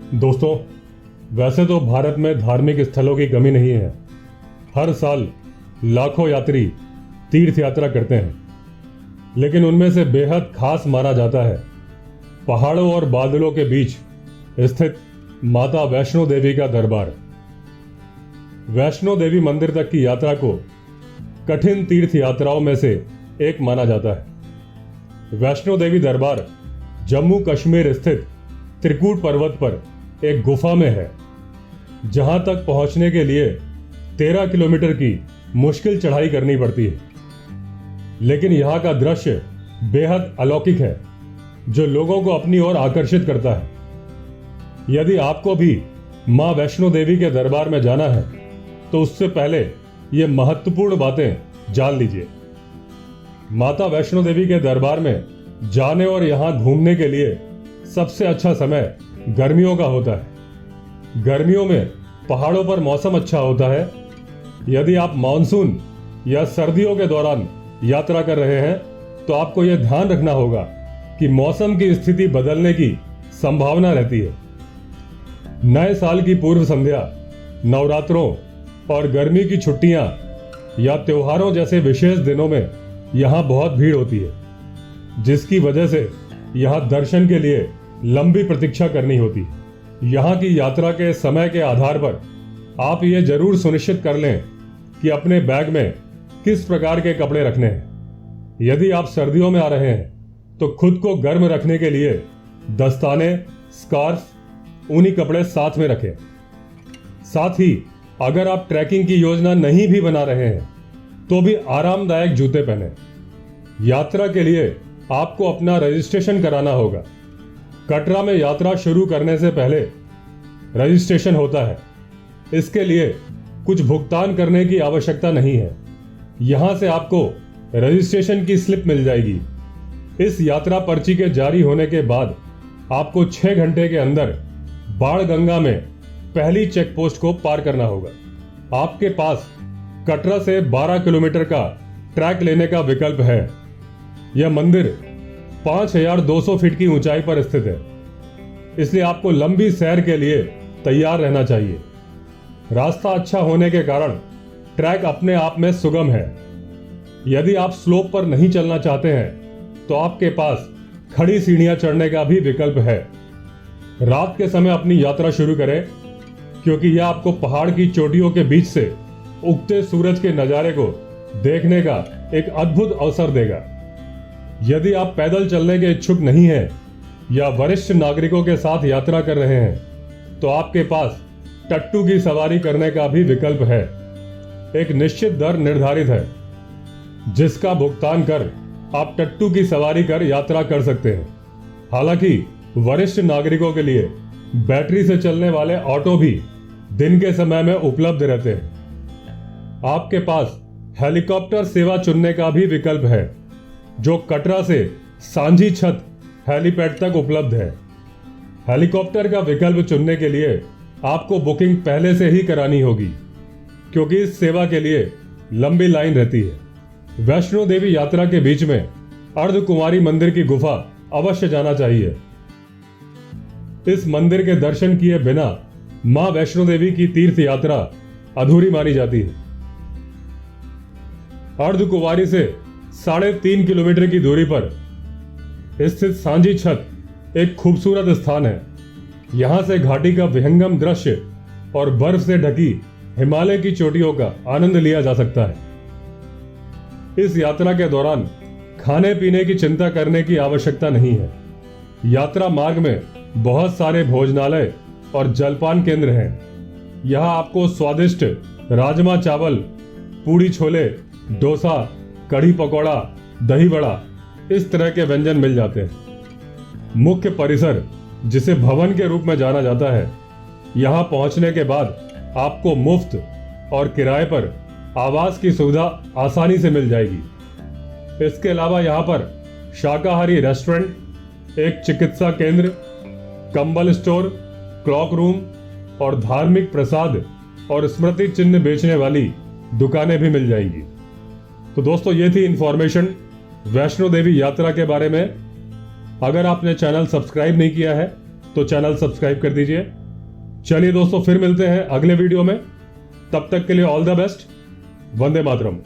दोस्तों, वैसे तो भारत में धार्मिक स्थलों की कमी नहीं है। हर साल लाखों यात्री तीर्थ यात्रा करते हैं, लेकिन उनमें से बेहद खास माना जाता है पहाड़ों और बादलों के बीच स्थित माता वैष्णो देवी का दरबार। वैष्णो देवी मंदिर तक की यात्रा को कठिन तीर्थ यात्राओं में से एक माना जाता है। वैष्णो देवी दरबार जम्मू कश्मीर स्थित त्रिकूट पर्वत पर एक गुफा में है, जहां तक पहुंचने के लिए 13 किलोमीटर की मुश्किल चढ़ाई करनी पड़ती है। लेकिन यहां का दृश्य बेहद अलौकिक है, जो लोगों को अपनी ओर आकर्षित करता है। यदि आपको भी मां वैष्णो देवी के दरबार में जाना है, तो उससे पहले ये महत्वपूर्ण बातें जान लीजिए। माता वैष्णो देवी के दरबार में जाने और यहां घूमने के लिए सबसे अच्छा समय गर्मियों का होता है। गर्मियों में पहाड़ों पर मौसम अच्छा होता है। यदि आप मानसून या सर्दियों के दौरान यात्रा कर रहे हैं, तो आपको यह ध्यान रखना होगा कि मौसम की स्थिति बदलने की संभावना रहती है। नए साल की पूर्व संध्या, नवरात्रों और गर्मी की छुट्टियां या त्योहारों जैसे विशेष दिनों में यहां बहुत भीड़ होती है, जिसकी वजह से यहां दर्शन के लिए लंबी प्रतीक्षा करनी होती है। यहाँ की यात्रा के समय के आधार पर आप ये जरूर सुनिश्चित कर लें कि अपने बैग में किस प्रकार के कपड़े रखने हैं। यदि आप सर्दियों में आ रहे हैं, तो खुद को गर्म रखने के लिए दस्ताने, स्कार्फ, ऊनी कपड़े साथ में रखें। साथ ही अगर आप ट्रैकिंग की योजना नहीं भी बना रहे हैं, तो भी आरामदायक जूते पहने। यात्रा के लिए आपको अपना रजिस्ट्रेशन कराना होगा। कटरा में यात्रा शुरू करने से पहले रजिस्ट्रेशन होता है। इसके लिए कुछ भुगतान करने की आवश्यकता नहीं है। यहां से आपको रजिस्ट्रेशन की स्लिप मिल जाएगी। इस यात्रा पर्ची के जारी होने के बाद आपको 6 घंटे के अंदर बाणगंगा में पहली चेक पोस्ट को पार करना होगा। आपके पास कटरा से 12 किलोमीटर का ट्रैक लेने का विकल्प है। यह मंदिर 5200 फीट की ऊंचाई पर स्थित है, इसलिए आपको लंबी सैर के लिए तैयार रहना चाहिए। रास्ता अच्छा होने के कारण ट्रैक अपने आप में सुगम है। यदि आप स्लोप पर नहीं चलना चाहते हैं, तो आपके पास खड़ी सीढ़ियां चढ़ने का भी विकल्प है। रात के समय अपनी यात्रा शुरू करें, क्योंकि यह आपको पहाड़ की चोटियों के बीच से उगते सूरज के नजारे को देखने का एक अद्भुत अवसर देगा। यदि आप पैदल चलने के इच्छुक नहीं हैं या वरिष्ठ नागरिकों के साथ यात्रा कर रहे हैं, तो आपके पास टट्टू की सवारी करने का भी विकल्प है। एक निश्चित दर निर्धारित है, जिसका भुगतान कर आप टट्टू की सवारी कर यात्रा कर सकते हैं। हालांकि वरिष्ठ नागरिकों के लिए बैटरी से चलने वाले ऑटो भी दिन के समय में उपलब्ध रहते हैं। आपके पास हेलीकॉप्टर सेवा चुनने का भी विकल्प है, जो कटरा से सांझी छत हेलीपैड तक उपलब्ध है। हेलीकॉप्टर का विकल्प चुनने के लिए आपको बुकिंग पहले से ही करानी होगी, क्योंकि इस सेवा के लिए लंबी लाइन रहती है। वैष्णो देवी यात्रा के बीच में अर्धकुमारी मंदिर की गुफा अवश्य जाना चाहिए। इस मंदिर के दर्शन किए बिना मां वैष्णो देवी की तीर्थ यात्रा अधूरी मानी जाती है। अर्धकुमारी से 3.5 किलोमीटर की दूरी पर स्थित सांझी छत एक खूबसूरत स्थान है। यहां से घाटी का विहंगम दृश्य और बर्फ से ढकी हिमालय की चोटियों का आनंद लिया जा सकता है। इस यात्रा के दौरान खाने पीने की चिंता करने की आवश्यकता नहीं है। यात्रा मार्ग में बहुत सारे भोजनालय और जलपान केंद्र हैं। यहां आपको स्वादिष्ट राजमा चावल, पूड़ी छोले, डोसा, कढ़ी पकौड़ा, दही बड़ा, इस तरह के व्यंजन मिल जाते हैं। मुख्य परिसर, जिसे भवन के रूप में जाना जाता है, यहां पहुंचने के बाद आपको मुफ्त और किराए पर आवास की सुविधा आसानी से मिल जाएगी। इसके अलावा यहां पर शाकाहारी रेस्टोरेंट, एक चिकित्सा केंद्र, कंबल स्टोर, क्लॉक रूम और धार्मिक प्रसाद और स्मृति चिन्ह बेचने वाली दुकानें भी मिल जाएंगी। तो दोस्तों, ये थी इंफॉर्मेशन वैष्णो देवी यात्रा के बारे में। अगर आपने चैनल सब्सक्राइब नहीं किया है, तो चैनल सब्सक्राइब कर दीजिए। चलिए दोस्तों, फिर मिलते हैं अगले वीडियो में। तब तक के लिए all the best. Vande Mataram.